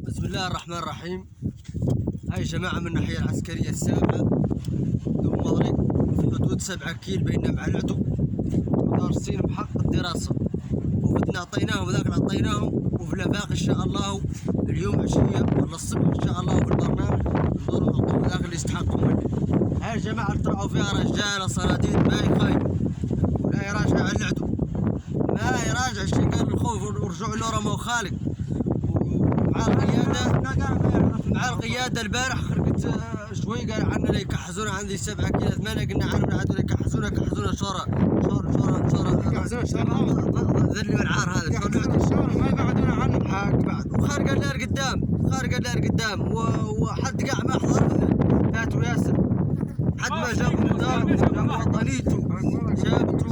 بسم الله الرحمن الرحيم. هاي جماعة من الناحية العسكرية السابعة ذو مضرق في حدود 7 كيل بيننا مع العدو ودارسين بحق الدراسة، وبدنا عطيناهم ذاك اللي عطيناهم، وفي الآفاق إن شاء الله اليوم عشية ولا الصبح إن شاء الله في البرنامج نضرب نعطيهم ذاك اللي يستحقوا منه. هاي الجماعة اللي طلعوا فيها رجالة صناديد ما هي خايبة ولا يراجع على العدو، ما يراجع الشيء قال الخوف ورجعوا له رموا خالق. مع القيادة البارح خرجت شوي قال عنا لا يكحزونا عندي 7 كيلو 8 قلنا عنهم عادوا يكحزونا شورا ذل العار هذا ما يبعدونا عنهم بعد وخارج الليل قدام وحد قاع ما حضر فاتوا ياسر حد ما جابوا وطنيته جابته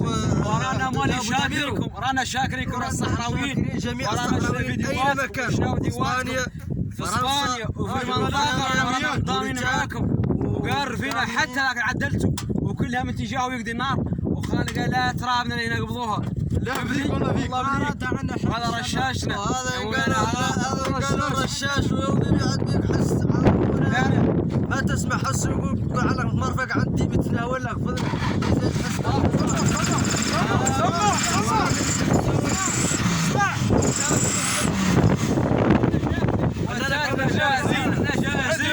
رانا شاكرينكم الصحراويين جميع الصحراويين اي مكان في اسبانيا وفي المنطقه ضامنين معاكم وقار فينا حتى عدلتوا وكلها من اتجاه يقضي النار وخالق لا ترابنا اللي ينقبضوها لا بذيك والله فيك هذا رشاشنا هذا الرشاش ويوضي بعد بيك حس ما تسمع حس يقول على مرفق عندي متناول لك فضل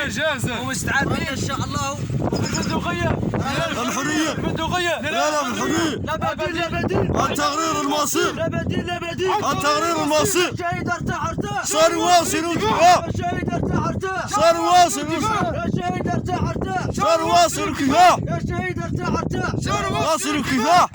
جاهزين ومستعدين ان شاء الله. البندقية الحرية لا بالحرية لا بديل التغرير المصير لا بديل التغرير المصير شهيد ارتاح صار واصل الكفاح شهيد ارتاح صار واصل يا شهيد ارتاح صار واصل الكفاح يا شهيد ارتاح صار واصل الكفاح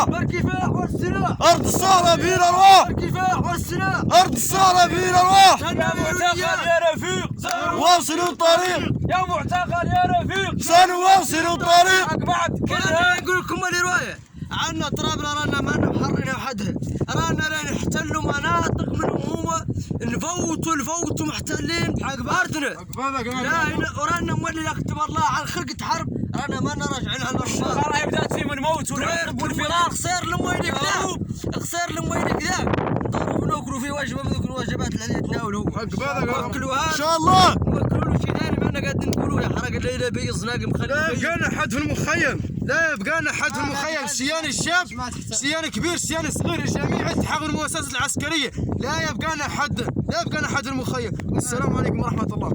بالكفاح والسلاح أرض الصحراء فيه الأرواح بالكفاح والسلاح أرض الصحراء فيه الأرواح معتقل يا رفيق واصل الطريق يا معتقل يا رفيق سنواصل الطريق بعد كلها نقول لكم الرواية عنا طرابلس رانا ما محررين وحدها، رانا لا نحتلوا مناطق منهم هو نفوتوا محتلين حق بارتنا. لا ورانا مولي اختبار الله على خلقة حرب، رانا ما راجعين على الرشاد. راهي بدات في من موت والعرب والفرار. قصير لموينك ذا ضربوا نوكلوا في وجبه من ذوك الوجبات اللي يتناولوا وكلوا هذا إن شاء الله وكلوا له شيء ثاني ما قاعدين نقولوا يا حرق الليله بيض ناقم خليل. لا يبقانا حد في المخيم، لا يبقانا حد في المخيم، سيان الشاب سيان كبير سيان صغير جميع التحق المؤسسات العسكريه، لا يبقانا حد في المخيم. والسلام عليكم ورحمه الله.